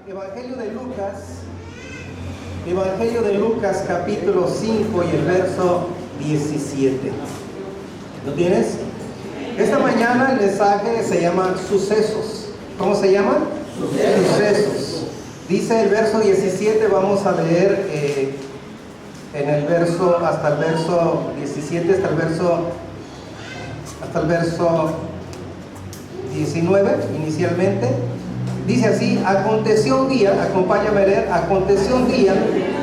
Evangelio de Lucas capítulo 5 y el verso 17. ¿Lo tienes? Esta mañana el mensaje se llama sucesos. ¿Cómo se llama? Sucesos. Dice el verso 17, vamos a leer en el verso, hasta el verso 17, hasta el verso 19 inicialmente. Dice así: aconteció un día, acompáñame a leer, aconteció un día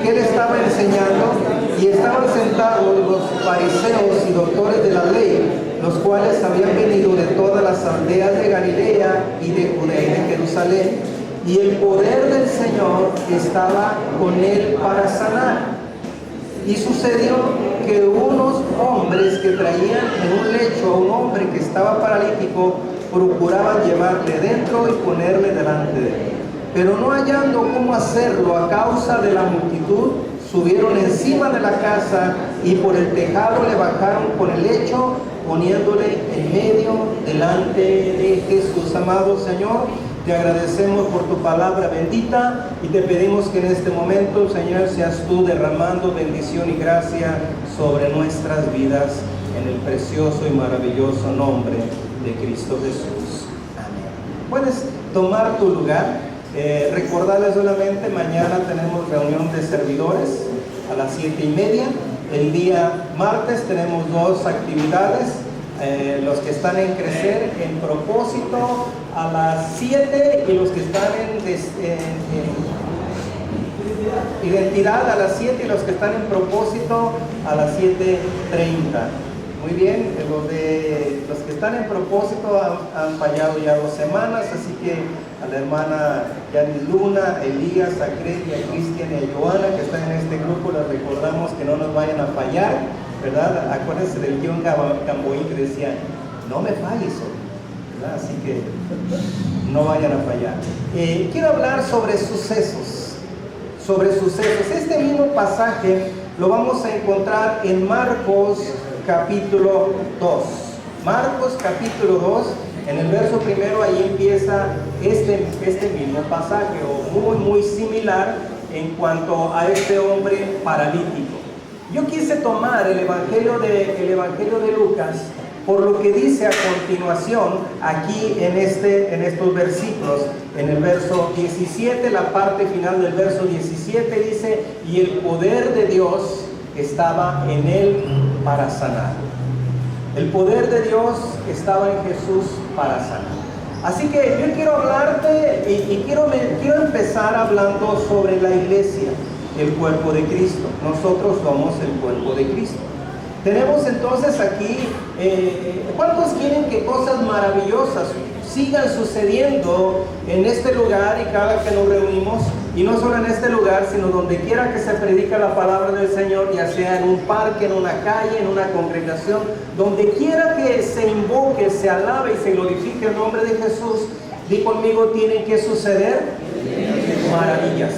que él estaba enseñando y estaban sentados los fariseos y doctores de la ley, los cuales habían venido de todas las aldeas de Galilea y de Judea y de Jerusalén, y el poder del Señor estaba con él para sanar. Y sucedió que unos hombres que traían en un lecho a un hombre que estaba paralítico procuraban llevarle dentro y ponerle delante de él. Pero no hallando cómo hacerlo a causa de la multitud, subieron encima de la casa y por el tejado le bajaron con el lecho, poniéndole en medio delante de Jesús. Amado Señor, te agradecemos por tu palabra bendita y te pedimos que en este momento, Señor, seas tú derramando bendición y gracia sobre nuestras vidas, en el precioso y maravilloso nombre de Cristo Jesús. Amén. Puedes tomar tu lugar. Recordarles solamente, mañana tenemos reunión de servidores a las 7:30. El día martes tenemos dos actividades. Los que están en crecer, en propósito, a las 7, y los que están en identidad a las 7, y los que están en propósito a las 7:30. Muy bien, los que están en propósito han fallado ya 2 semanas, así que a la hermana Yanis Luna, a Elías, a Creti, a Cristian y a Joana, que están en este grupo, les recordamos que no nos vayan a fallar, ¿verdad? Acuérdense del guión Camboí que decía: no me falles hoy, ¿verdad? Así que no vayan a fallar. Quiero hablar sobre sucesos. Este mismo pasaje lo vamos a encontrar en Marcos capítulo 2. Marcos capítulo 2, en el verso primero, ahí empieza este mismo pasaje, o muy similar en cuanto a este hombre paralítico. Yo quise tomar el Evangelio de Lucas por lo que dice a continuación aquí en estos versículos. En el verso 17, la parte final del verso 17 dice: y el poder de Dios estaba en él para sanar. El poder de Dios estaba en Jesús para sanar. Así que yo quiero hablarte y quiero empezar hablando sobre la iglesia, el cuerpo de Cristo. Nosotros somos el cuerpo de Cristo. Tenemos entonces aquí, ¿cuántos quieren que cosas maravillosas sigan sucediendo en este lugar y cada que nos reunimos? Y no solo en este lugar, sino donde quiera que se predica la palabra del Señor, ya sea en un parque, en una calle, en una congregación, donde quiera que se invoque, se alabe y se glorifique el nombre de Jesús, di conmigo: tienen que suceder maravillas.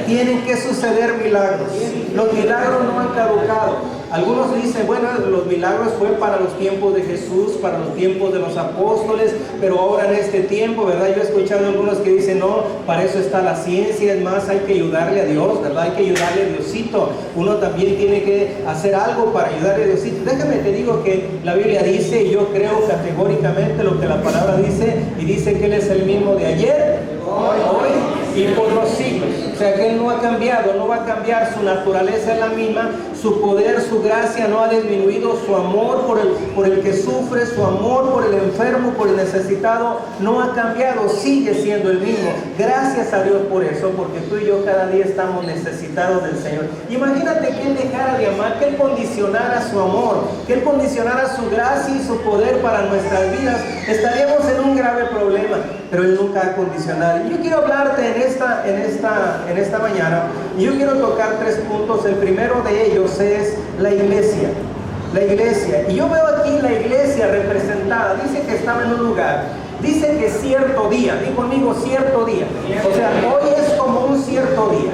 Tienen que suceder milagros. Los milagros no han caducado. Algunos dicen: bueno, los milagros fue para los tiempos de Jesús, para los tiempos de los apóstoles, pero ahora en este tiempo, ¿verdad? Yo he escuchado a algunos que dicen: no, para eso está la ciencia, es más, hay que ayudarle a Dios, ¿verdad? Hay que ayudarle a Diosito. Uno también tiene que hacer algo para ayudarle a Diosito. Déjame te digo que la Biblia dice, y yo creo categóricamente lo que la palabra dice, y dice que Él es el mismo de ayer, hoy y por los siglos. O sea que Él no ha cambiado, no va a cambiar, su naturaleza es la misma, su poder, su gracia no ha disminuido, su amor por el que sufre, su amor por el enfermo, por el necesitado, no ha cambiado, sigue siendo el mismo. Gracias a Dios por eso, porque tú y yo cada día estamos necesitados del Señor. Imagínate que Él dejara de amar, que Él condicionara su amor, que Él condicionara su gracia y su poder para nuestras vidas. Estaríamos en un grave problema, pero Él nunca ha condicionado. Y yo quiero hablarte en esta mañana, y yo quiero tocar 3 puntos. El primero de ellos es la iglesia. La iglesia. Y yo veo aquí la iglesia representada. Dice que estaba en un lugar. Dice que cierto día. Di conmigo: cierto día. O sea, hoy es como un cierto día.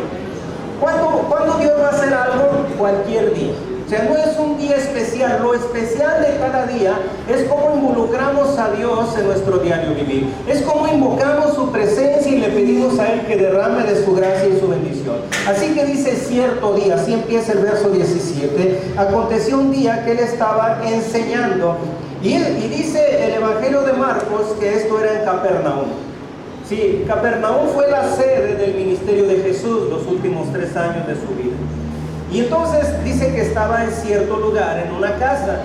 ¿Cuándo Dios va a hacer algo? Cualquier día. O sea, no es un día especial. Lo especial de cada día es cómo involucramos a Dios en nuestro diario vivir. Es cómo invocamos su presencia y le pedimos a Él que derrame de su gracia y su bendición. Así que dice cierto día, así empieza el verso 17. Aconteció un día que Él estaba enseñando. Y dice el Evangelio de Marcos que esto era en Capernaum. Sí, Capernaum fue la sede del ministerio de Jesús los últimos 3 años de su vida. Y entonces dice que estaba en cierto lugar, en una casa.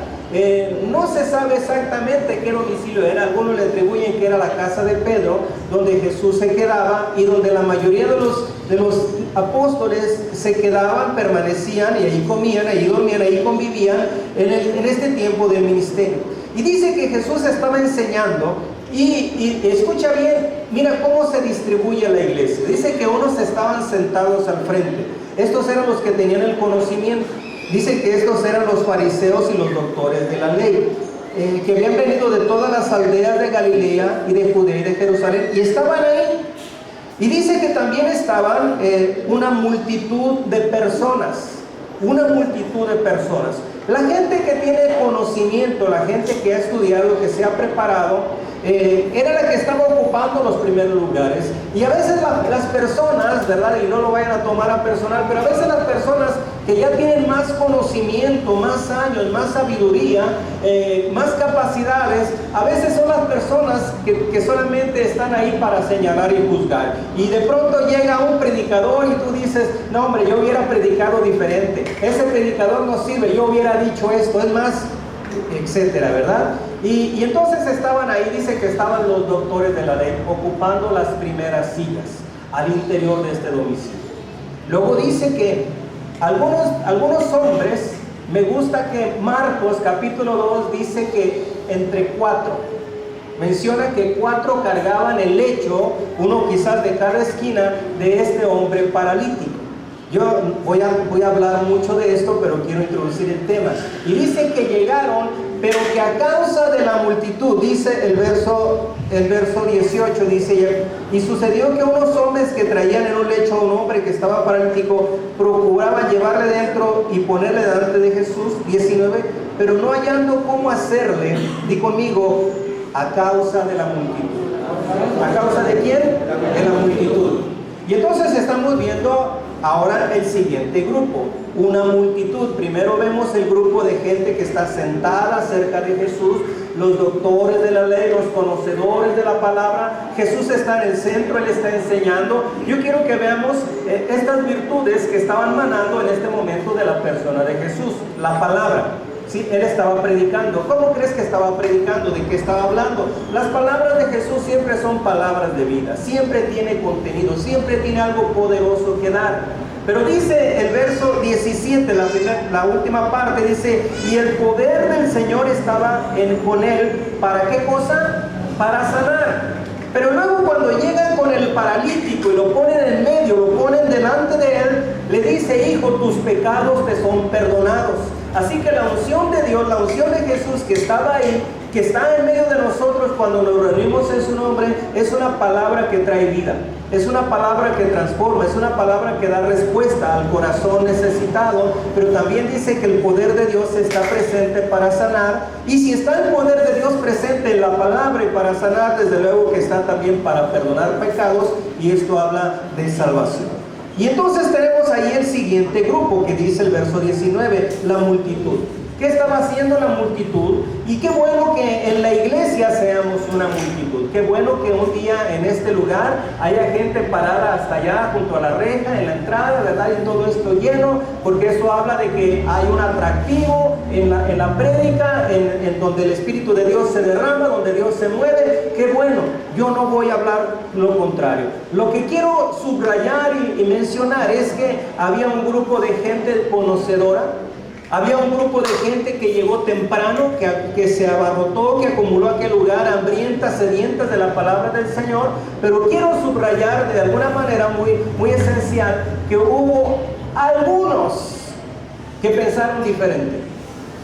No se sabe exactamente qué domicilio era. Algunos le atribuyen que era la casa de Pedro, donde Jesús se quedaba y donde la mayoría de los apóstoles se quedaban, permanecían y ahí comían, ahí dormían, ahí convivían en este tiempo del ministerio. Y dice que Jesús estaba enseñando y escucha bien, mira cómo se distribuye la iglesia. Dice que unos estaban sentados al frente. Estos eran los que tenían el conocimiento. Dice que estos eran los fariseos y los doctores de la ley, que habían venido de todas las aldeas de Galilea y de Judea y de Jerusalén, y estaban ahí. Y dice que también estaban una multitud de personas. Una multitud de personas. La gente que tiene conocimiento, la gente que ha estudiado, que se ha preparado, era la que estaba ocupando los primeros lugares. Y a veces las personas, ¿verdad? Y no lo vayan a tomar a personal, pero a veces las personas que ya tienen más conocimiento, más años, más sabiduría, más capacidades, a veces son las personas que solamente están ahí para señalar y juzgar. Y de pronto llega un predicador y tú dices, no hombre, yo hubiera predicado diferente, ese predicador no sirve, yo hubiera dicho esto, es más, etcétera, ¿verdad? Y entonces estaban ahí, dice que estaban los doctores de la ley ocupando las primeras sillas al interior de este domicilio. Luego dice que algunos hombres, me gusta que Marcos capítulo 2 dice que entre 4, menciona que 4 cargaban el lecho, uno quizás de cada esquina de este hombre paralítico. Yo voy a hablar mucho de esto, pero quiero introducir el tema. Y dice que llegaron, pero que a causa de la multitud, dice el verso 18, dice, y sucedió que unos hombres que traían en un lecho a un hombre que estaba paralítico, procuraban llevarle dentro y ponerle delante de Jesús, 19, pero no hallando cómo hacerle, di conmigo, a causa de la multitud. ¿A causa de quién? De la multitud. Y entonces estamos viendo ahora el siguiente grupo, una multitud. Primero vemos el grupo de gente que está sentada cerca de Jesús, los doctores de la ley, los conocedores de la palabra. Jesús está en el centro, Él está enseñando. Yo quiero que veamos estas virtudes que estaban manando en este momento de la persona de Jesús, la palabra. Sí, Él estaba predicando. ¿Cómo crees que estaba predicando? ¿De qué estaba hablando? Las palabras de Jesús siempre son palabras de vida, siempre tiene contenido, siempre tiene algo poderoso que dar. Pero dice el verso 17, la última parte, dice, y el poder del Señor estaba con Él, ¿para qué cosa? Para sanar. Pero luego cuando llegan con el paralítico y lo ponen en medio, lo ponen delante de Él, le dice, hijo, tus pecados te son perdonados. Así que la unción de Dios, la unción de Jesús que estaba ahí, que está en medio de nosotros cuando nos reunimos en su nombre, es una palabra que trae vida, es una palabra que transforma, es una palabra que da respuesta al corazón necesitado. Pero también dice que el poder de Dios está presente para sanar, y si está el poder de Dios presente en la palabra y para sanar, desde luego que está también para perdonar pecados, y esto habla de salvación. Y entonces tenemos ahí el siguiente grupo que dice el verso 19, la multitud. ¿Qué estaba haciendo la multitud? Y qué bueno que en la iglesia seamos una multitud. Qué bueno que un día en este lugar haya gente parada hasta allá junto a la reja, en la entrada, ¿verdad? Y todo esto lleno, porque eso habla de que hay un atractivo en la prédica, en donde el Espíritu de Dios se derrama, donde Dios se mueve. Qué bueno. Yo no voy a hablar lo contrario. Lo que quiero subrayar y mencionar es que había un grupo de gente conocedora. Había un grupo de gente que llegó temprano, que se abarrotó, que acumuló aquel lugar, hambrientas, sedientas de la palabra del Señor. Pero quiero subrayar de alguna manera muy esencial que hubo algunos que pensaron diferente.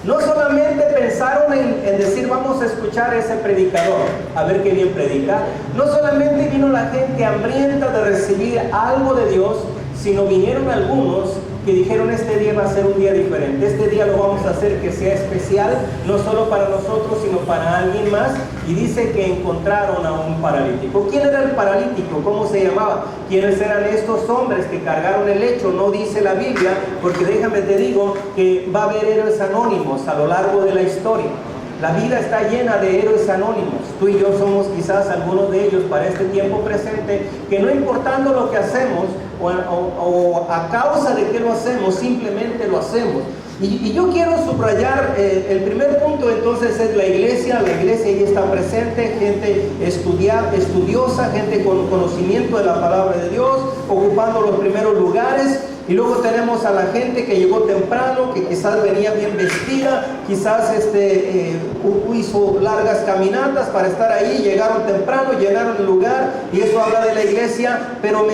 No solamente pensaron en decir, vamos a escuchar a ese predicador, a ver qué bien predica. No solamente vino la gente hambrienta de recibir algo de Dios, sino vinieron algunos que dijeron: este día va a ser un día diferente, este día lo vamos a hacer que sea especial, no solo para nosotros, sino para alguien más. Y dice que encontraron a un paralítico. ¿Quién era el paralítico? ¿Cómo se llamaba? ¿Quiénes eran estos hombres que cargaron el lecho? No dice la Biblia, porque déjame te digo que va a haber héroes anónimos a lo largo de la historia. La vida está llena de héroes anónimos. Tú y yo somos quizás algunos de ellos para este tiempo presente, que no importando lo que hacemos o a causa de que lo hacemos, simplemente lo hacemos. Y yo quiero subrayar el primer punto. Entonces es la iglesia ahí está presente, gente estudiosa, gente con conocimiento de la palabra de Dios, ocupando los primeros lugares. Y luego tenemos a la gente que llegó temprano, que quizás venía bien vestida, quizás hizo largas caminatas para estar ahí, llegaron temprano, llegaron al lugar, y eso habla de la iglesia. Pero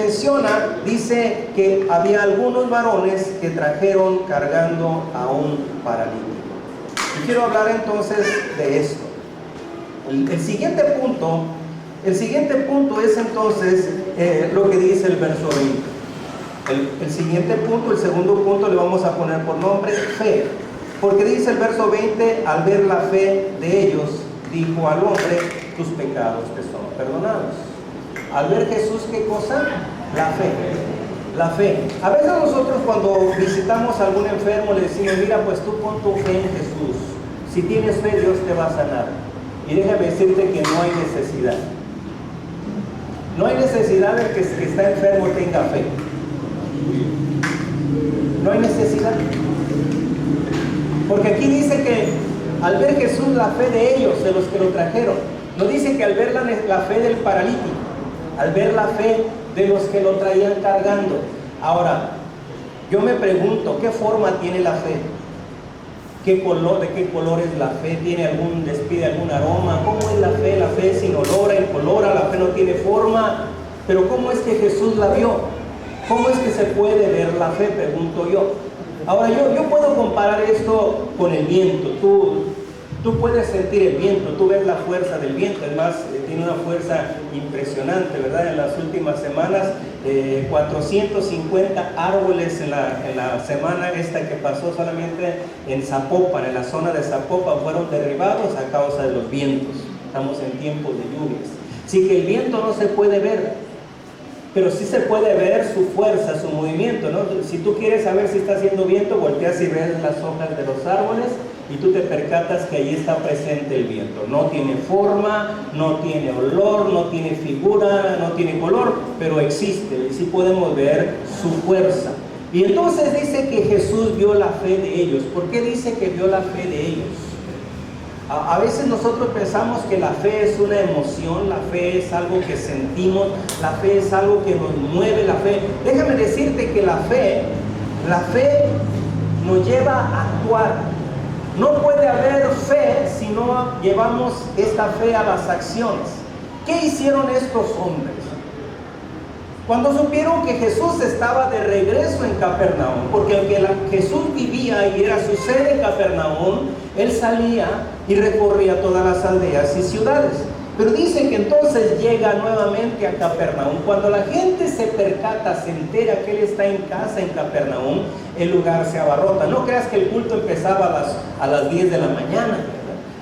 dice que había algunos varones que trajeron cargando a un paralítico. Y quiero hablar entonces de esto. El siguiente punto es entonces lo que dice el verso 20. El siguiente punto, el segundo punto, le vamos a poner por nombre fe. Porque dice el verso 20: al ver la fe de ellos, dijo al hombre: tus pecados te son perdonados. Al ver Jesús, ¿qué cosa? La fe. La fe. A veces nosotros cuando visitamos a algún enfermo le decimos: mira, pues tú pon tu fe en Jesús. Si tienes fe, Dios te va a sanar. Y déjame decirte que no hay necesidad. No hay necesidad de que el que está enfermo tenga fe. No hay necesidad. Porque aquí dice que al ver Jesús la fe de ellos, de los que lo trajeron. No dice que al ver la fe del paralítico, al ver la fe de los que lo traían cargando. Ahora, yo me pregunto, ¿qué forma tiene la fe? ¿Qué color, de qué color es la fe? ¿Despide algún aroma? ¿Cómo es la fe? La fe es inolora, incolora, la fe no tiene forma. Pero ¿cómo es que Jesús la vio? ¿Cómo es que se puede ver la fe? Pregunto yo. Ahora yo puedo comparar esto con el viento. Tú puedes sentir el viento, tú ves la fuerza del viento. Además, tiene una fuerza impresionante, ¿verdad? En las últimas semanas, 450 árboles en la semana esta que pasó solamente en Zapopan, en la zona de Zapopan, fueron derribados a causa de los vientos. Estamos en tiempos de lluvias. Así que el viento no se puede ver, pero sí se puede ver su fuerza, su movimiento, ¿no? Si tú quieres saber si está haciendo viento, volteas y ves las hojas de los árboles y tú te percatas que ahí está presente el viento. No tiene forma, no tiene olor, no tiene figura, no tiene color, pero existe y sí podemos ver su fuerza. Y entonces dice que Jesús vio la fe de ellos. ¿Por qué dice que vio la fe de ellos? A veces nosotros pensamos que la fe es una emoción, la fe es algo que sentimos, la fe es algo que nos mueve, la fe. Déjame decirte que la fe nos lleva a actuar. No puede haber fe si no llevamos esta fe a las acciones. ¿Qué hicieron estos hombres? Cuando supieron que Jesús estaba de regreso en Capernaum, porque aunque Jesús vivía y era su sede en Capernaum, él salía y recorría todas las aldeas y ciudades. Pero dice que entonces llega nuevamente a Capernaum. Cuando la gente se percata, se entera que él está en casa en Capernaum, el lugar se abarrota. No creas que el culto empezaba a las 10 de la mañana.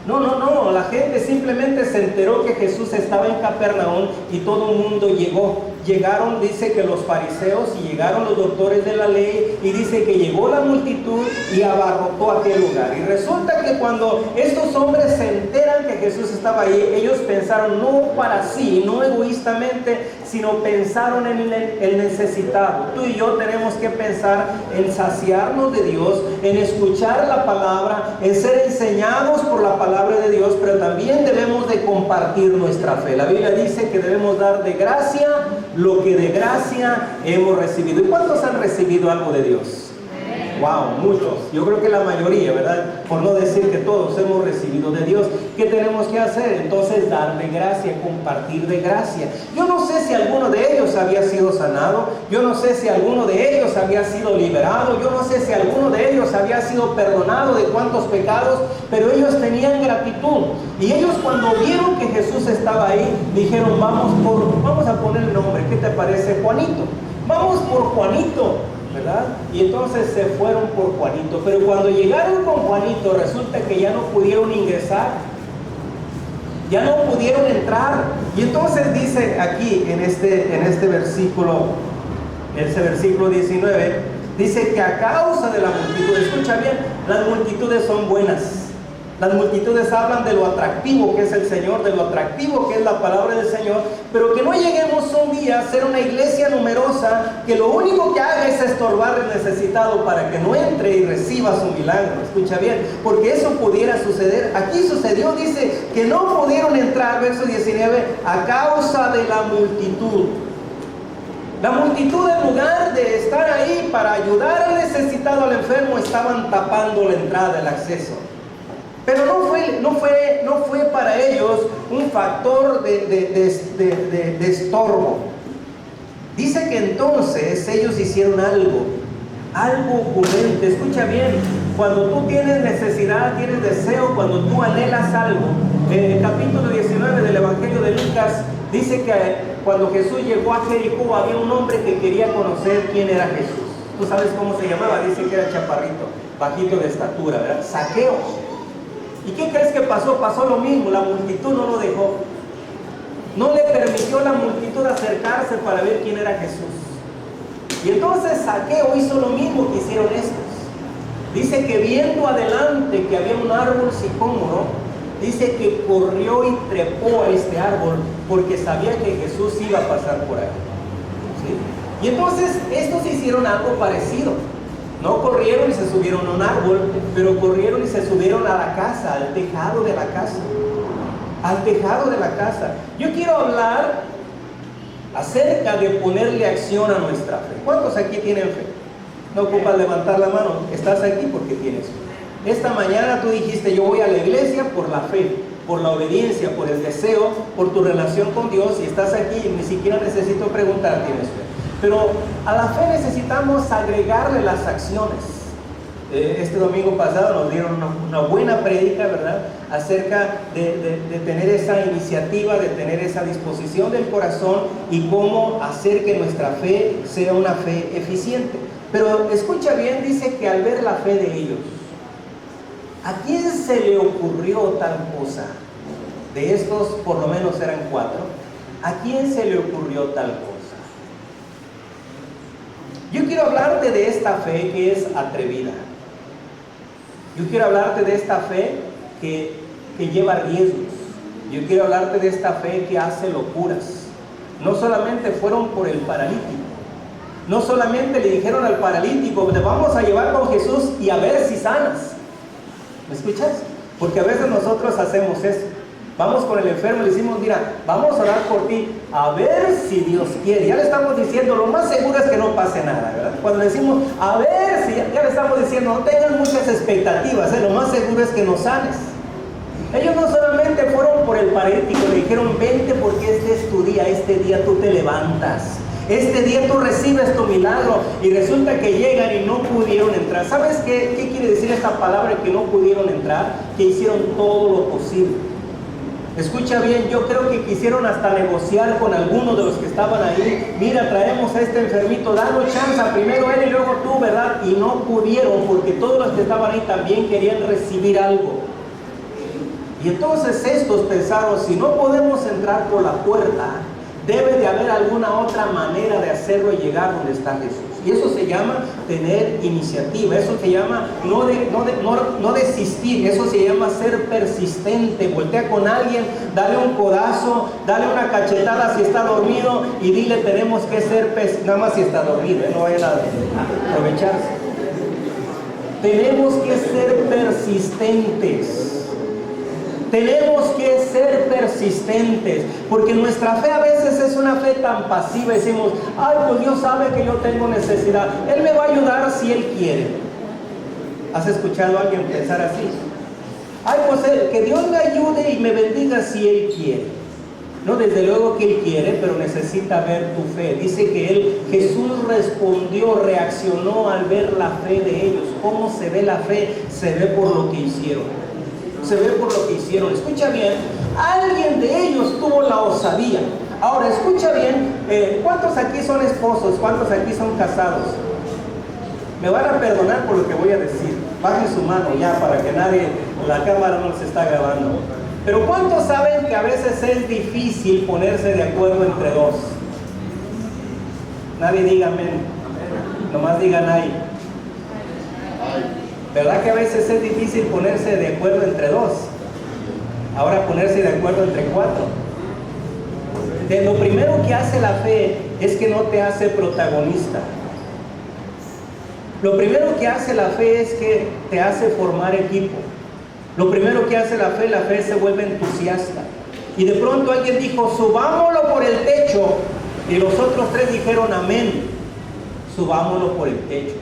No, la gente simplemente se enteró que Jesús estaba en Capernaum y todo el mundo llegó. Llegaron, dice que los fariseos, y llegaron los doctores de la ley, y dice que llegó la multitud y abarrotó aquel lugar. Y resulta que cuando estos hombres se enteran que Jesús estaba ahí, ellos pensaron no para sí, no egoístamente, sino pensaron en el necesitado. Tú y yo tenemos que pensar en saciarnos de Dios, en escuchar la palabra, en ser enseñados por la palabra de Dios, pero también debemos de compartir nuestra fe. La Biblia dice que debemos dar de gracia lo que de gracia hemos recibido. ¿Y cuántos han recibido algo de Dios? Wow, muchos. Yo creo que la mayoría, ¿verdad? Por no decir que todos hemos recibido de Dios. ¿Qué tenemos que hacer? Entonces, dar de gracia, compartir de gracia. Yo no sé si alguno de ellos había sido sanado. Yo no sé si alguno de ellos había sido liberado. Yo no sé si alguno de ellos había sido perdonado de cuántos pecados. Pero ellos tenían gratitud. Y ellos, cuando vieron que Jesús estaba ahí, dijeron: vamos a poner el nombre. ¿Qué te parece, Juanito? Vamos por Juanito. ¿verdad? Y entonces se fueron por Juanito. Pero cuando llegaron con Juanito, resulta que ya no pudieron ingresar, ya no pudieron entrar. Y entonces dice aquí en este versículo, ese versículo 19, dice que a causa de la multitud, escucha bien, las multitudes son buenas. Las multitudes hablan de lo atractivo que es el Señor, de lo atractivo que es la palabra del Señor, pero que no lleguemos un día a ser una iglesia numerosa que lo único que haga es estorbar al necesitado para que no entre y reciba su milagro. Escucha bien, porque eso pudiera suceder. Aquí sucedió, dice que no pudieron entrar, verso 19, a causa de la multitud. La multitud, en lugar de estar ahí para ayudar al necesitado, al enfermo, estaban tapando la entrada, el acceso. Pero no fue para ellos un factor de estorbo. Dice que entonces ellos hicieron algo ocurrente. Escucha bien, cuando tú tienes necesidad, tienes deseo, cuando tú anhelas algo, en el capítulo 19 del Evangelio de Lucas, dice que cuando Jesús llegó a Jericó, había un hombre que quería conocer quién era Jesús. ¿Tú sabes cómo se llamaba? Dice que era chaparrito, bajito de estatura, ¿verdad? Zaqueo. ¿Y qué crees que pasó? Pasó lo mismo, la multitud no lo dejó. No le permitió a la multitud acercarse para ver quién era Jesús. Y entonces Zaqueo hizo lo mismo que hicieron estos. Dice que viendo adelante que había un árbol sicómoro, dice que corrió y trepó a este árbol porque sabía que Jesús iba a pasar por ahí. ¿Sí? Y entonces estos hicieron algo parecido. No corrieron y se subieron a un árbol, pero corrieron y se subieron a la casa, al tejado de la casa. Al tejado de la casa. Yo quiero hablar acerca de ponerle acción a nuestra fe. ¿Cuántos aquí tienen fe? No ocupas levantar la mano, estás aquí porque tienes fe. Esta mañana tú dijiste, yo voy a la iglesia por la fe, por la obediencia, por el deseo, por tu relación con Dios, y estás aquí y ni siquiera necesito preguntar, ¿tienes fe? Pero a la fe necesitamos agregarle las acciones. Este domingo pasado nos dieron una buena prédica, ¿verdad? Acerca de tener esa iniciativa, de tener esa disposición del corazón y cómo hacer que nuestra fe sea una fe eficiente. Pero escucha bien, dice que al ver la fe de ellos, ¿a quién se le ocurrió tal cosa? De estos por lo menos eran 4. ¿A quién se le ocurrió tal cosa? Yo quiero hablarte de esta fe que es atrevida. Yo quiero hablarte de esta fe que lleva riesgos. Yo quiero hablarte de esta fe que hace locuras. No solamente fueron por el paralítico. No solamente le dijeron al paralítico, te vamos a llevar con Jesús y a ver si sanas. ¿Me escuchas? Porque a veces nosotros hacemos eso. Vamos con el enfermo y le decimos, mira, vamos a orar por ti, a ver si Dios quiere. Ya le estamos diciendo, lo más seguro es que no pase nada, ¿verdad? Cuando le decimos, a ver si, ya le estamos diciendo, no tengan muchas expectativas, lo más seguro es que no sanes. Ellos no solamente fueron por el paralítico, le dijeron, vente porque este es tu día, este día tú te levantas. Este día tú recibes tu milagro. Y resulta que llegan y no pudieron entrar. ¿Sabes qué quiere decir esta palabra que no pudieron entrar? Que hicieron todo lo posible. Escucha bien, yo creo que quisieron hasta negociar con algunos de los que estaban ahí. Mira, traemos a este enfermito, danos chance, primero él y luego tú, ¿verdad? Y no pudieron porque todos los que estaban ahí también querían recibir algo. Y entonces estos pensaron, si no podemos entrar por la puerta, debe de haber alguna otra manera de hacerlo y llegar donde está Jesús. Y eso se llama tener iniciativa, eso se llama no desistir, eso se llama ser persistente. Voltea con alguien, dale un codazo, dale una cachetada si está dormido y dile, tenemos que ser nada más si está dormido, no vayan a aprovecharse. Tenemos que ser persistentes. Tenemos que ser persistentes, porque nuestra fe a veces es una fe tan pasiva. Decimos, ay, pues Dios sabe que yo tengo necesidad, Él me va a ayudar si Él quiere. ¿Has escuchado a alguien pensar así? Ay, pues que Dios me ayude y me bendiga si Él quiere. No, desde luego que Él quiere, pero necesita ver tu fe. Dice que Jesús respondió, reaccionó al ver la fe de ellos. ¿Cómo se ve la fe? Se ve por lo que hicieron. Se ve por lo que hicieron. Escucha bien, alguien de ellos tuvo la osadía. Ahora escucha bien, ¿cuántos aquí son esposos? ¿Cuántos aquí son casados? Me van a perdonar por lo que voy a decir. Bajen su mano ya para que nadie, la cámara no se está grabando. Pero ¿cuántos saben que a veces es difícil ponerse de acuerdo entre dos? Nadie diga amén. Nomás digan ay. ¿Verdad que a veces es difícil ponerse de acuerdo entre dos? Ahora ponerse de acuerdo entre cuatro. Lo primero que hace la fe es que no te hace protagonista. Lo primero que hace la fe es que te hace formar equipo. Lo primero que hace la fe se vuelve entusiasta. Y de pronto alguien dijo, subámoslo por el techo. Y los otros tres dijeron, amén, subámoslo por el techo.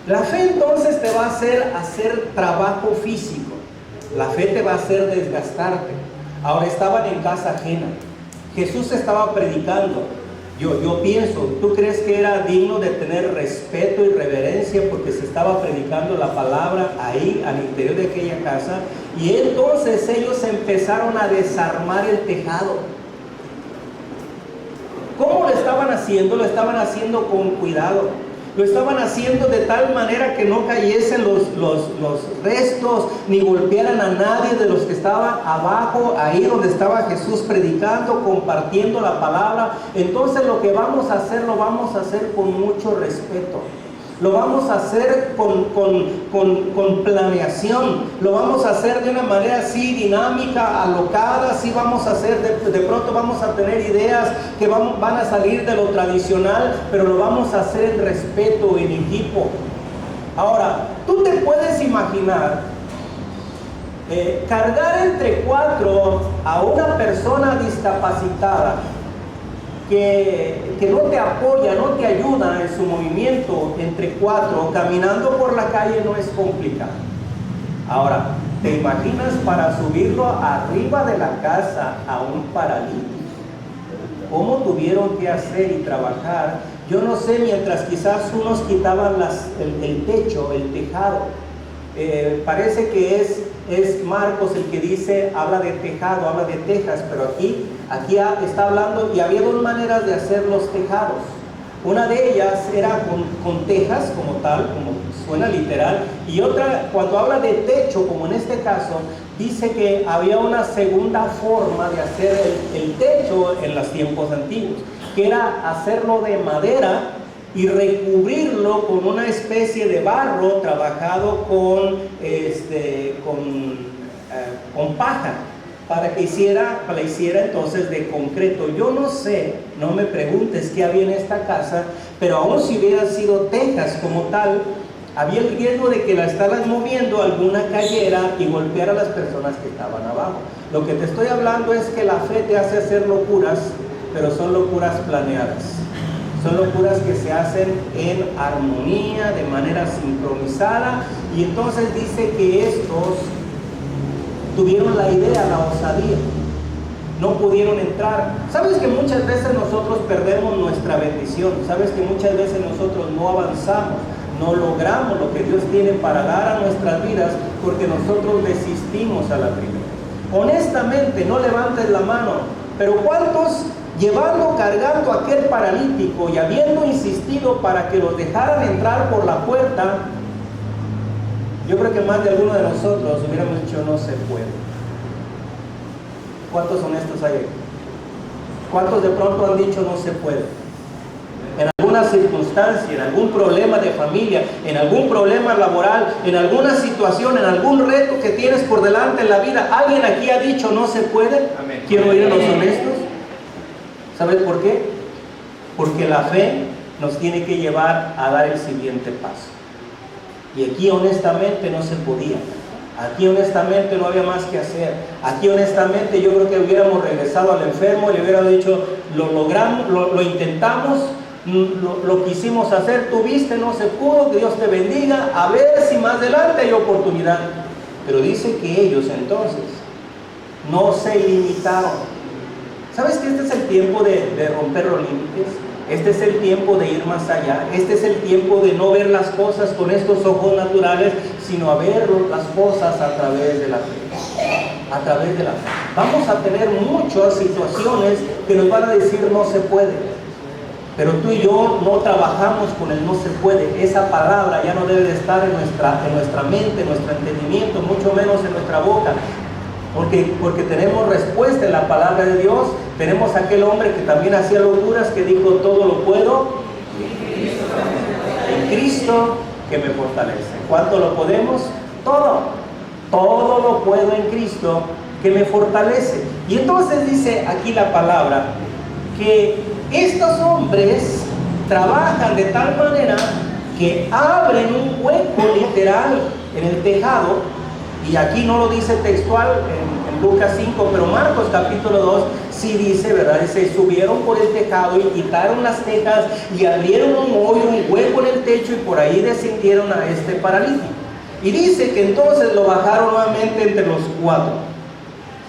La fe entonces te va a hacer trabajo físico. La fe te va a hacer desgastarte. Ahora estaban en casa ajena. Jesús estaba predicando. Yo pienso, ¿tú crees que era digno de tener respeto y reverencia porque se estaba predicando la palabra ahí al interior de aquella casa? Y entonces ellos empezaron a desarmar el tejado. ¿Cómo lo estaban haciendo? Lo estaban haciendo con cuidado. Lo estaban haciendo de tal manera que no cayesen los restos, ni golpearan a nadie de los que estaban abajo, ahí donde estaba Jesús predicando, compartiendo la palabra. Entonces lo que vamos a hacer, lo vamos a hacer con mucho respeto. Lo vamos a hacer con planeación. Lo vamos a hacer de una manera así dinámica, alocada. Así vamos a hacer, de pronto vamos a tener ideas que van a salir de lo tradicional, pero lo vamos a hacer en respeto, en equipo. Ahora, tú te puedes imaginar cargar entre cuatro a una persona discapacitada que no te apoya, no te ayuda en su movimiento entre cuatro, caminando por la calle no es complicado. Ahora, ¿te imaginas para subirlo arriba de la casa a un paralítico? ¿Cómo tuvieron que hacer y trabajar? Yo no sé, mientras quizás unos quitaban el techo, el tejado. Parece que es Marcos el que dice, habla de tejado, habla de tejas, pero aquí está hablando, y había dos maneras de hacer los tejados. Una de ellas era con tejas como tal, como suena literal, y otra, cuando habla de techo, como en este caso, dice que había una segunda forma de hacer el techo en los tiempos antiguos, que era hacerlo de madera y recubrirlo con una especie de barro trabajado con paja, para que hiciera entonces de concreto. Yo no sé, no me preguntes qué había en esta casa, pero aún si hubieran sido tejas como tal, había el riesgo de que la estabas moviendo, alguna cayera y golpeara a las personas que estaban abajo. Lo que te estoy hablando es que la fe te hace hacer locuras, pero son locuras planeadas. Son locuras que se hacen en armonía, de manera sincronizada, y entonces dice que estos tuvieron la idea, la osadía, no pudieron entrar. ¿Sabes que muchas veces nosotros perdemos nuestra bendición? ¿Sabes que muchas veces nosotros no avanzamos, no logramos lo que Dios tiene para dar a nuestras vidas porque nosotros desistimos a la primera? Honestamente, no levantes la mano, pero ¿cuántos cargando a aquel paralítico y habiendo insistido para que los dejaran entrar por la puerta? Yo creo que más de alguno de nosotros hubiéramos dicho no se puede. ¿Cuántos honestos hay aquí? ¿Cuántos de pronto han dicho no se puede? En alguna circunstancia, en algún problema de familia, en algún problema laboral, en alguna situación, en algún reto que tienes por delante en la vida, ¿alguien aquí ha dicho no se puede? Amén. Quiero oír a los honestos. ¿Sabes por qué? Porque la fe nos tiene que llevar a dar el siguiente paso. Y aquí honestamente no se podía. Aquí honestamente no había más que hacer. Aquí honestamente yo creo que hubiéramos regresado al enfermo y le hubiéramos dicho, lo logramos, lo intentamos, lo quisimos hacer, tuviste, no se pudo, que Dios te bendiga, a ver si más adelante hay oportunidad. Pero dice que ellos entonces no se limitaron. ¿Sabes que este es el tiempo de romper los límites? Este es el tiempo de ir más allá. Este es el tiempo de no ver las cosas con estos ojos naturales, sino a ver las cosas a través de la fe. A través de la fe. Vamos a tener muchas situaciones que nos van a decir no se puede. Pero tú y yo no trabajamos con el no se puede. Esa palabra ya no debe de estar en nuestra mente, en nuestro entendimiento, mucho menos en nuestra boca. Porque tenemos respuesta en la palabra de Dios. Tenemos aquel hombre que también hacía locuras, que dijo: todo lo puedo en Cristo que me fortalece. ¿Cuánto lo podemos? Todo lo puedo en Cristo que me fortalece. Y entonces dice aquí la palabra que estos hombres trabajan de tal manera que abren un hueco literal en el tejado. Y aquí no lo dice textual en Lucas 5, pero Marcos capítulo 2 sí dice, ¿verdad? Dice: subieron por el tejado y quitaron las tejas y abrieron un hoyo, un hueco en el techo, y por ahí descendieron a este paralítico. Y dice que entonces lo bajaron nuevamente entre los cuatro.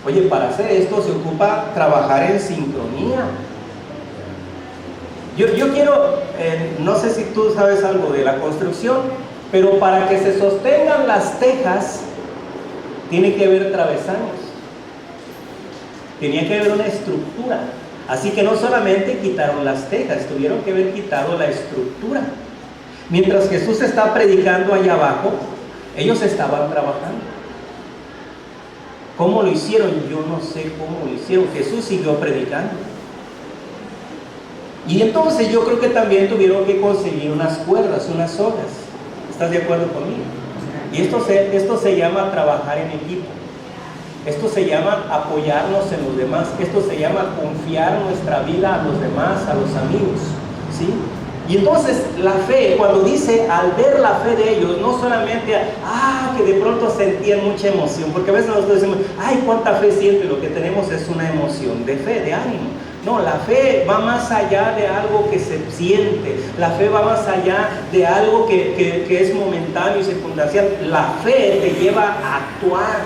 Oye, para hacer esto se ocupa trabajar en sincronía. Yo quiero, no sé si tú sabes algo de la construcción, pero para que se sostengan las tejas, tiene que haber travesaños, tenía que haber una estructura. Así que no solamente quitaron las tejas, tuvieron que haber quitado la estructura. Mientras Jesús está predicando allá abajo, ellos estaban trabajando. ¿Cómo lo hicieron? Yo no sé cómo lo hicieron. Jesús siguió predicando. Y entonces yo creo que también tuvieron que conseguir unas cuerdas, unas sogas. ¿Estás de acuerdo conmigo? Y esto se llama trabajar en equipo. Esto se llama apoyarnos en los demás. Esto se llama confiar nuestra vida a los demás, a los amigos, ¿sí? Y entonces la fe, cuando dice al ver la fe de ellos, no solamente que de pronto sentían mucha emoción, porque a veces nosotros decimos: ay, cuánta fe siento, y lo que tenemos es una emoción de fe, de ánimo. No, la fe va más allá de algo que se siente. La fe va más allá de algo que es momentáneo y circunstancial. La fe te lleva a actuar.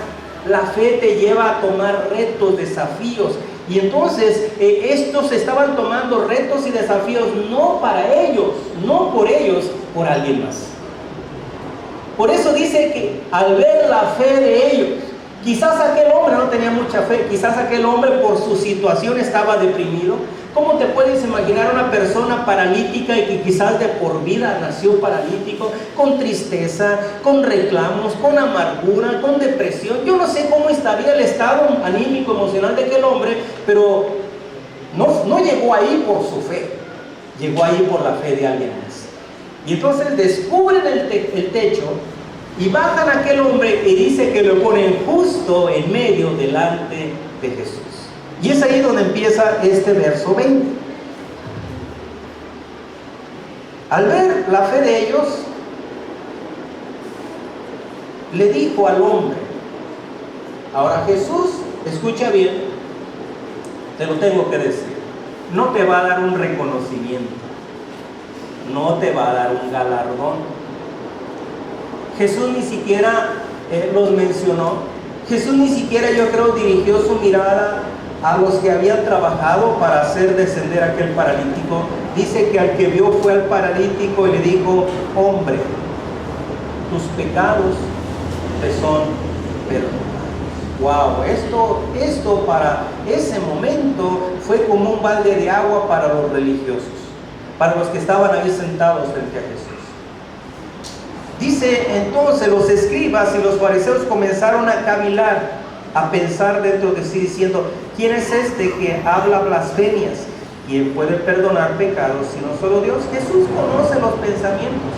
La fe te lleva a tomar retos, desafíos. Y entonces estos estaban tomando retos y desafíos no para ellos, no por ellos, por alguien más. Por eso dice que al ver la fe de ellos, quizás aquel hombre no tenía mucha fe, quizás aquel hombre por su situación estaba deprimido. ¿Cómo te puedes imaginar una persona paralítica y que quizás de por vida nació paralítico, con tristeza, con reclamos, con amargura, con depresión? Yo no sé cómo estaría el estado anímico, emocional de aquel hombre, pero no llegó ahí por su fe, llegó ahí por la fe de alguien más. Y entonces descubren el techo y bajan a aquel hombre, y dice que lo ponen justo en medio delante de Jesús. Y es ahí donde empieza este verso 20. Al ver la fe de ellos, le dijo al hombre. Ahora Jesús, escucha bien, te lo tengo que decir, no te va a dar un reconocimiento, no te va a dar un galardón. Jesús ni siquiera los mencionó. Jesús ni siquiera, yo creo, dirigió su mirada a los que habían trabajado para hacer descender a aquel paralítico. Dice que al que vio fue al paralítico y le dijo: hombre, tus pecados te son perdonados. Wow, esto para ese momento fue como un balde de agua para los religiosos, para los que estaban ahí sentados frente a Jesús. Dice entonces: los escribas y los fariseos comenzaron a cavilar, a pensar dentro de sí, diciendo: ¿quién es este que habla blasfemias? ¿Quién puede perdonar pecados sino solo Dios? Jesús conoce los pensamientos.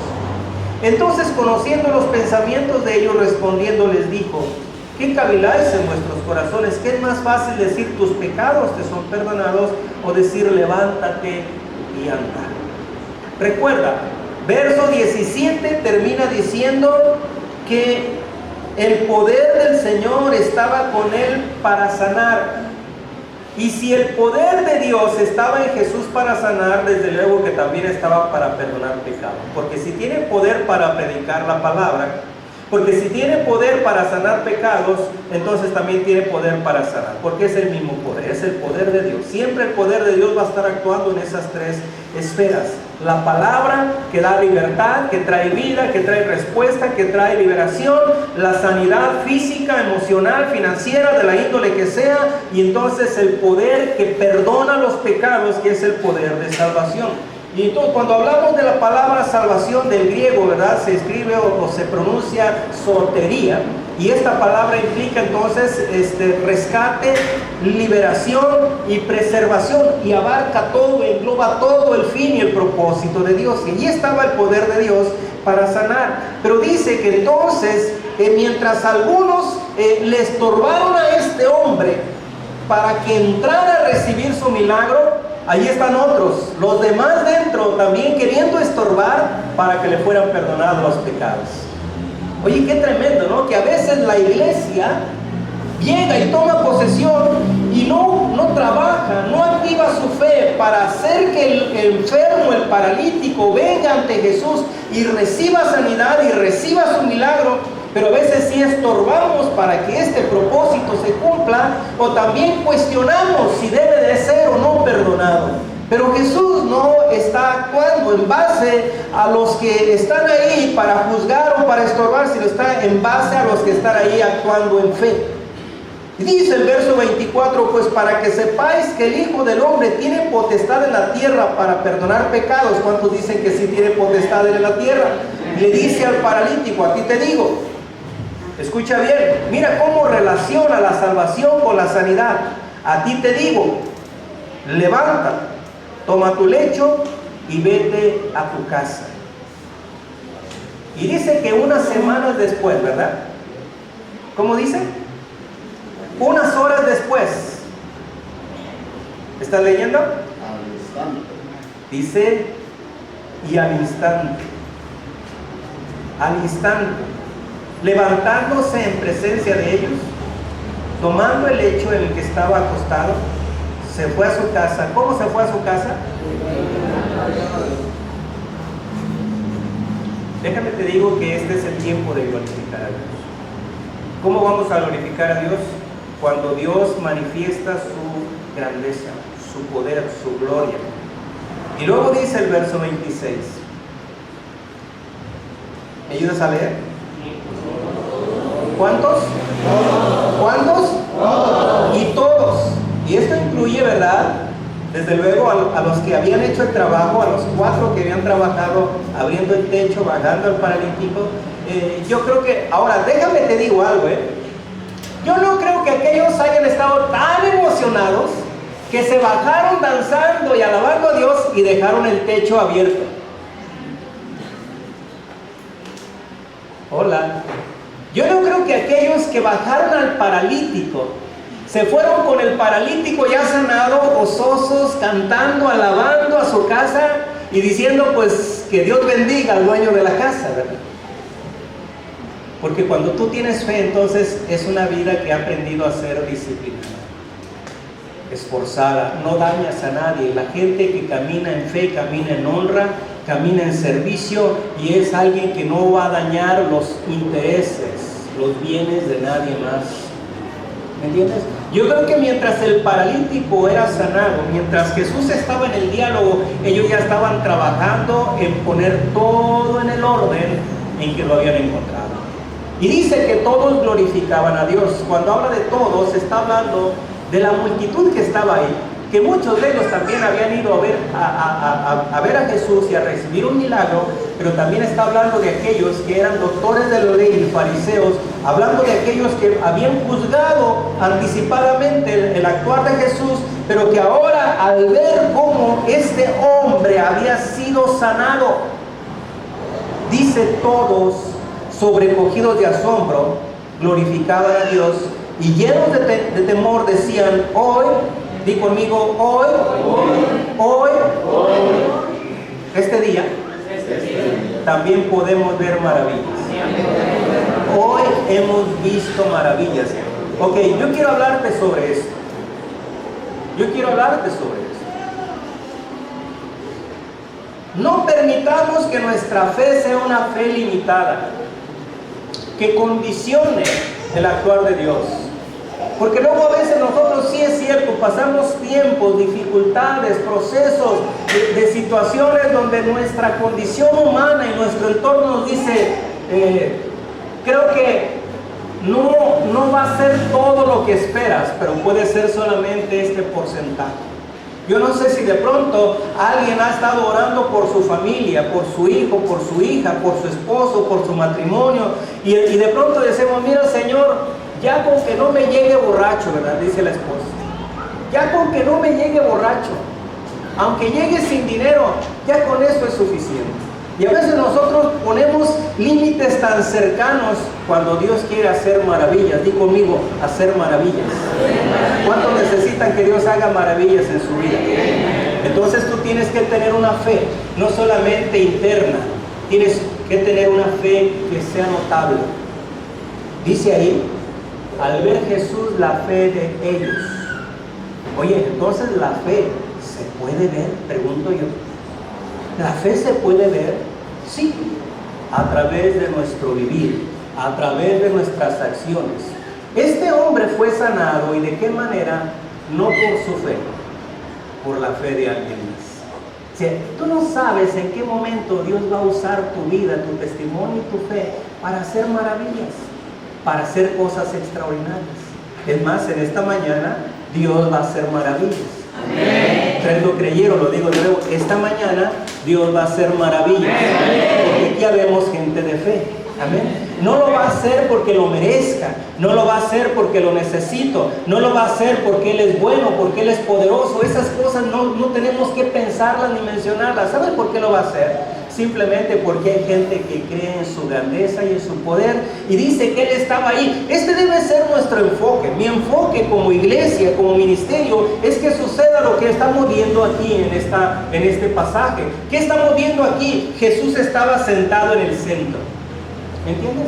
Entonces, conociendo los pensamientos de ellos, respondiendo les dijo: ¿qué caviláis en vuestros corazones? ¿Qué es más fácil decir: tus pecados te son perdonados, o decir: levántate y anda? Recuerda, verso 17 termina diciendo que el poder del Señor estaba con él para sanar. Y si el poder de Dios estaba en Jesús para sanar, desde luego que también estaba para perdonar pecados. Porque si tiene poder para predicar la palabra, Porque si tiene poder para sanar pecados, entonces también tiene poder para sanar, porque es el mismo poder, es el poder de Dios. Siempre el poder de Dios va a estar actuando en esas tres esferas. La palabra que da libertad, que trae vida, que trae respuesta, que trae liberación, la sanidad física, emocional, financiera, de la índole que sea, y entonces el poder que perdona los pecados, que es el poder de salvación. Y entonces cuando hablamos de la palabra salvación del griego, ¿verdad? Se escribe o se pronuncia sotería, y esta palabra implica entonces rescate, liberación y preservación, y abarca todo, engloba todo el fin y el propósito de Dios. Y allí estaba el poder de Dios para sanar. Pero dice que entonces mientras algunos le estorbaron a este hombre para que entrara a recibir su milagro, allí están otros, los demás dentro, también queriendo estorbar para que le fueran perdonados los pecados. Oye, qué tremendo, ¿no? Que a veces la iglesia llega y toma posesión y no trabaja, no activa su fe para hacer que el enfermo, el paralítico, venga ante Jesús y reciba sanidad y reciba su milagro. Pero a veces sí estorbamos para que este propósito se cumpla, o también cuestionamos si debe de ser o no perdonado. Pero Jesús no está actuando en base a los que están ahí para juzgar o para estorbar, sino está en base a los que están ahí actuando en fe. Y dice el verso 24, pues para que sepáis que el Hijo del Hombre tiene potestad en la tierra para perdonar pecados. ¿Cuántos dicen que sí tiene potestad en la tierra? Le dice al paralítico, a ti te digo. Escucha bien, mira cómo relaciona la salvación con la sanidad. A ti te digo, levanta, toma tu lecho y vete a tu casa. Y dice que unas semanas después, ¿verdad? ¿Cómo dice? Unas horas después. ¿Estás leyendo? Al instante. Dice, y al instante. Al instante. Levantándose en presencia de ellos, tomando el lecho en el que estaba acostado, se fue a su casa. ¿Cómo se fue a su casa? Déjame te digo que este es el tiempo de glorificar a Dios. ¿Cómo vamos a glorificar a Dios? Cuando Dios manifiesta su grandeza, su poder, su gloria. Y luego dice el verso 26. ¿Me ayudas a leer? ¿Cuántos? ¿Cuántos? Y todos. Y esto incluye, ¿verdad? Desde luego a los que habían hecho el trabajo, a los 4 que habían trabajado abriendo el techo, bajando al paralítico. Yo creo que, ahora déjame te digo algo, yo no creo que aquellos hayan estado tan emocionados que se bajaron danzando y alabando a Dios y dejaron el techo abierto. Hola. Yo no creo que aquellos que bajaron al paralítico se fueron con el paralítico ya sanado, gozosos, cantando, alabando a su casa y diciendo pues que Dios bendiga al dueño de la casa, ¿verdad? Porque cuando tú tienes fe, entonces es una vida que ha aprendido a ser disciplinada, esforzada, no dañas a nadie. La gente que camina en fe, camina en honra, camina en servicio y es alguien que no va a dañar los intereses, los bienes de nadie más. ¿Me entiendes? Yo creo que mientras el paralítico era sanado, mientras Jesús estaba en el diálogo, ellos ya estaban trabajando en poner todo en el orden en que lo habían encontrado. Y dice que todos glorificaban a Dios. Cuando habla de todos, está hablando de la multitud que estaba ahí, que muchos de ellos también habían ido a ver a Jesús y a recibir un milagro, pero también está hablando de aquellos que eran doctores de la ley y fariseos, hablando de aquellos que habían juzgado anticipadamente el actuar de Jesús, pero que ahora al ver cómo este hombre había sido sanado, dice todos, sobrecogidos de asombro, glorificaban a Dios y llenos de temor decían, hoy, di conmigo, hoy, este día, también podemos ver maravillas. Hoy hemos visto maravillas. Ok, yo quiero hablarte sobre esto. No permitamos que nuestra fe sea una fe limitada. que condicione el actuar de Dios. Porque luego a veces nosotros, sí es cierto, pasamos tiempos, dificultades, procesos de situaciones donde nuestra condición humana y nuestro entorno nos dice, creo que no va a ser todo lo que esperas, pero puede ser solamente este porcentaje. Yo no sé si de pronto alguien ha estado orando por su familia, por su hijo, por su hija, por su esposo, por su matrimonio, y de pronto decimos, mira Señor, ya con que no me llegue borracho, ¿verdad? Dice la esposa. Ya con que no me llegue borracho, aunque llegue sin dinero, ya con eso es suficiente. Y a veces nosotros ponemos límites tan cercanos cuando Dios quiere hacer maravillas. Di conmigo, hacer maravillas. ¿Cuántos necesitan que Dios haga maravillas en su vida? Entonces tú tienes que tener una fe, no solamente interna, tienes que tener una fe que sea notable. Dice ahí, al ver Jesús la fe de ellos. Oye, entonces la fe se puede ver, pregunto yo. ¿La fe se puede ver? Sí, a través de nuestro vivir, a través de nuestras acciones. Este hombre fue sanado, ¿y de qué manera? No por su fe, por la fe de alguien más. O sea, tú no sabes en qué momento Dios va a usar tu vida, tu testimonio y tu fe para hacer maravillas, para hacer cosas extraordinarias. Es más, en esta mañana Dios va a hacer maravillas. Ustedes lo creyeron, lo digo de nuevo, esta mañana Dios va a hacer maravillas, porque aquí habemos gente de fe. Amén. No lo va a hacer porque lo merezca, no lo va a hacer porque lo necesito, no lo va a hacer porque Él es bueno, porque Él es poderoso. Esas cosas no tenemos que pensarlas ni mencionarlas. ¿Sabes por qué lo va a hacer? Simplemente porque hay gente que cree en su grandeza y en su poder y dice que Él estaba ahí. Este debe ser nuestro enfoque. Mi enfoque como iglesia, como ministerio, es que suceda lo que estamos viendo aquí en este pasaje. ¿Qué estamos viendo aquí? Jesús estaba sentado en el centro. ¿Entiendes?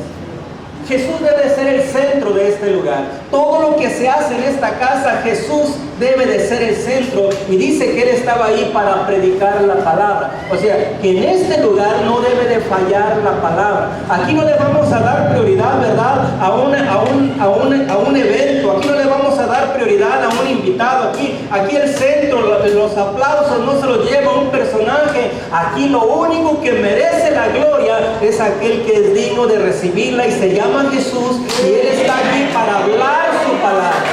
Jesús debe ser el centro de este lugar. Todo lo que se hace en esta casa, Jesús debe de ser el centro. Y dice que Él estaba ahí para predicar la palabra. O sea, que en este lugar no debe de fallar la palabra. Aquí no le vamos a dar prioridad, ¿verdad? A un evento. Aquí no le vamos a dar prioridad a un invitado. Aquí el centro, los aplausos no se los lleva un personaje. Aquí lo único que merece la gloria es aquel que es digno de recibirla y se llama Jesús, y Él está aquí para hablar su palabra.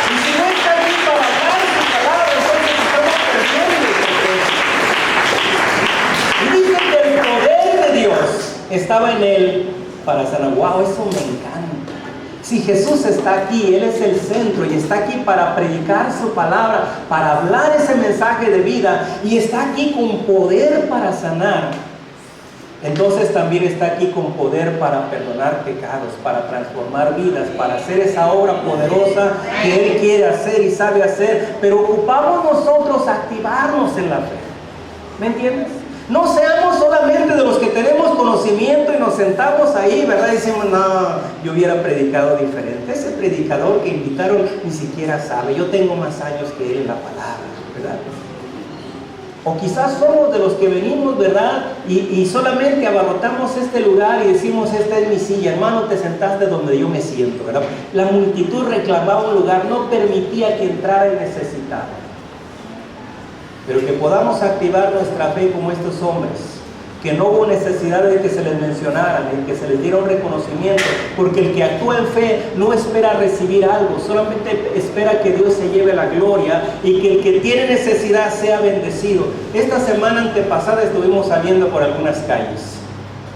Y si no está aquí para hablar su palabra, entonces estamos perdiendo el contexto. Y dice que el poder de Dios estaba en Él para sanar. Wow, eso me encanta. Si Jesús está aquí, Él es el centro y está aquí para predicar su palabra, para hablar ese mensaje de vida, y está aquí con poder para sanar, entonces también está aquí con poder para perdonar pecados, para transformar vidas, para hacer esa obra poderosa que Él quiere hacer y sabe hacer. Pero ocupamos nosotros activarnos en la fe. ¿Me entiendes? No seamos solamente de los que tenemos conocimiento y nos sentamos ahí, ¿verdad? Y decimos, no, yo hubiera predicado diferente. Ese predicador que invitaron ni siquiera sabe. Yo tengo más años que él en la palabra, ¿verdad? O quizás somos de los que venimos, ¿verdad? Y solamente abarrotamos este lugar y decimos, esta es mi silla, hermano, te sentaste donde yo me siento, ¿verdad? La multitud reclamaba un lugar, no permitía que entrara el necesitado. Pero que podamos activar nuestra fe como estos hombres, que no hubo necesidad de que se les mencionara, de que se les diera un reconocimiento, porque el que actúa en fe no espera recibir algo, solamente espera que Dios se lleve la gloria y que el que tiene necesidad sea bendecido. Esta semana antepasada estuvimos saliendo por algunas calles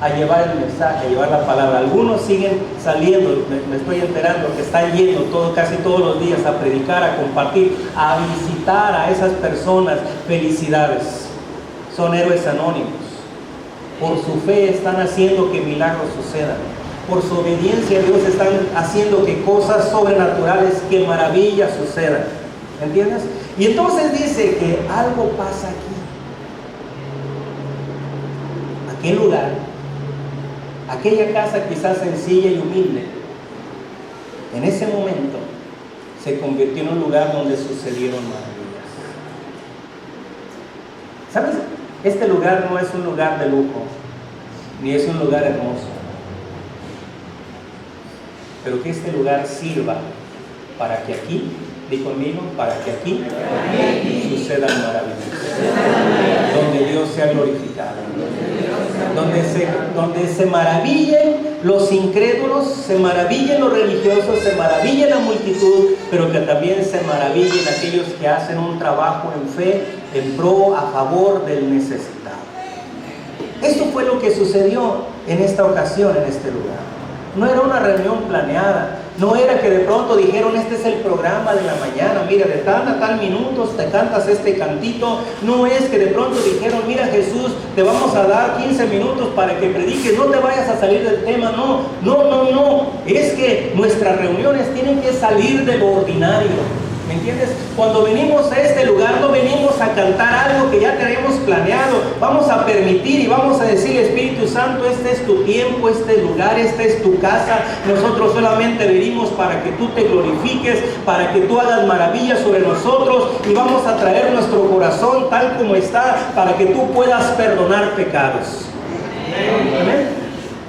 a llevar el mensaje, a llevar la palabra. Algunos siguen saliendo, me estoy enterando que están yendo casi todos los días a predicar, a compartir, a visitar a esas personas. Felicidades, son héroes anónimos. Por su fe están haciendo que milagros sucedan. Por su obediencia a Dios están haciendo que cosas sobrenaturales, que maravillas sucedan. ¿Entiendes? Y entonces dice que algo pasa aquí. Aquel lugar, aquella casa quizás sencilla y humilde, en ese momento se convirtió en un lugar donde sucedieron maravillas. ¿Sabes? Este lugar no es un lugar de lujo, ni es un lugar hermoso. pero que este lugar sirva para que aquí, di conmigo, para que aquí sucedan maravillas, donde Dios sea glorificado, donde se maravillen los incrédulos, se maravillen los religiosos, se maravillen la multitud, pero que también se maravillen aquellos que hacen un trabajo en fe, en pro, a favor del necesitado. Esto fue lo que sucedió en esta ocasión, en este lugar. No era una reunión planeada, no era que de pronto dijeron, este es el programa de la mañana, mira, de tal a tal minutos te cantas este cantito. No es que de pronto dijeron, mira Jesús, te vamos a dar 15 minutos para que prediques, no te vayas a salir del tema. No, es que nuestras reuniones tienen que salir de lo ordinario. ¿Me entiendes? Cuando venimos a este lugar no venimos a cantar algo que ya tenemos planeado. Vamos a permitir y vamos a decir, Espíritu Santo, este es tu tiempo, este lugar, esta es tu casa. Nosotros solamente venimos para que tú te glorifiques, para que tú hagas maravillas sobre nosotros, y vamos a traer nuestro corazón tal como está, para que tú puedas perdonar pecados. ¿Amén?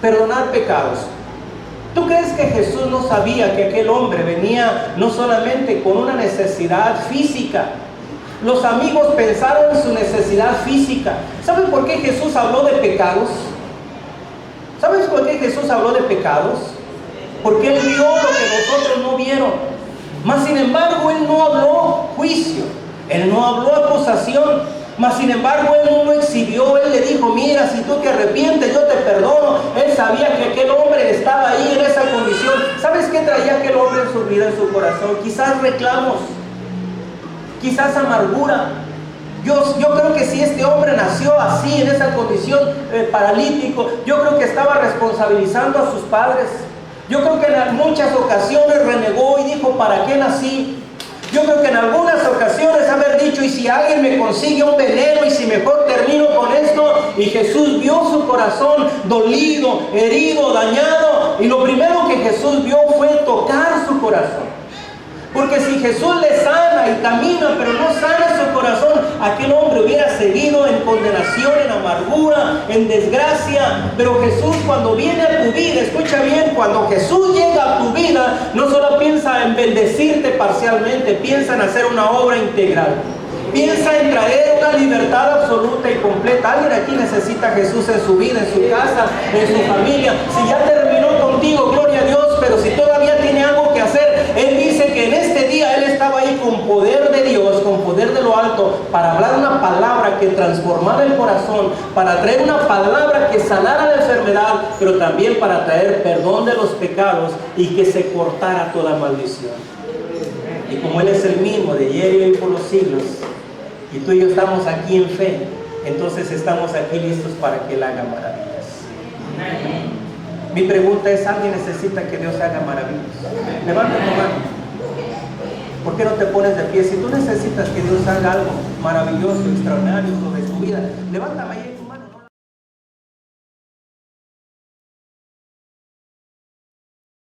Perdonar pecados. ¿Tú crees que Jesús no sabía que aquel hombre venía no solamente con una necesidad física? Los amigos pensaron en su necesidad física. ¿Saben por qué Jesús habló de pecados? ¿Sabes por qué Jesús habló de pecados? Porque Él vio lo que nosotros no vieron. Mas sin embargo, Él no habló juicio, Él no habló acusación. Mas sin embargo, Él no lo exhibió. Él le dijo, mira, si tú te arrepientes, yo te perdono. Él sabía que aquel hombre estaba ahí en esa condición. ¿Sabes qué traía aquel hombre en su vida, en su corazón? Quizás reclamos, quizás amargura. Yo creo que si este hombre nació así, en esa condición paralítico, yo creo que estaba responsabilizando a sus padres. Yo creo que en muchas ocasiones renegó y dijo, ¿para qué nací? Yo creo que en algunas ocasiones haber dicho, y si alguien me consigue un veneno, y si mejor termino con esto. Y Jesús vio su corazón dolido, herido, dañado, y lo primero que Jesús vio fue tocar su corazón. Porque si Jesús le sana y camina, pero no sana su corazón, aquel hombre hubiera seguido en condenación, en amargura, en desgracia. Pero Jesús, cuando viene a tu vida, escucha bien, cuando Jesús llega a tu vida, no solo piensa en bendecirte parcialmente, piensa en hacer una obra integral. Piensa en traer una libertad absoluta y completa. Alguien aquí necesita a Jesús en su vida, en su casa, en su familia. Si ya terminó contigo, gloria a Dios, pero si todavía tiene algo que hacer, Él dice que en este día Él estaba ahí con poder de Dios, con poder de lo alto, para hablar una palabra que transformara el corazón, para traer una palabra que sanara la enfermedad, pero también para traer perdón de los pecados y que se cortara toda maldición. Y como Él es el mismo de ayer y hoy por los siglos, y tú y yo estamos aquí en fe, entonces estamos aquí listos para que Él haga maravillas. Mi pregunta es, ¿alguien necesita que Dios haga maravillas? Levanta tu mano. ¿Por qué no te pones de pie? Si tú necesitas que Dios haga algo maravilloso, extraordinario sobre tu vida, levántame ahí.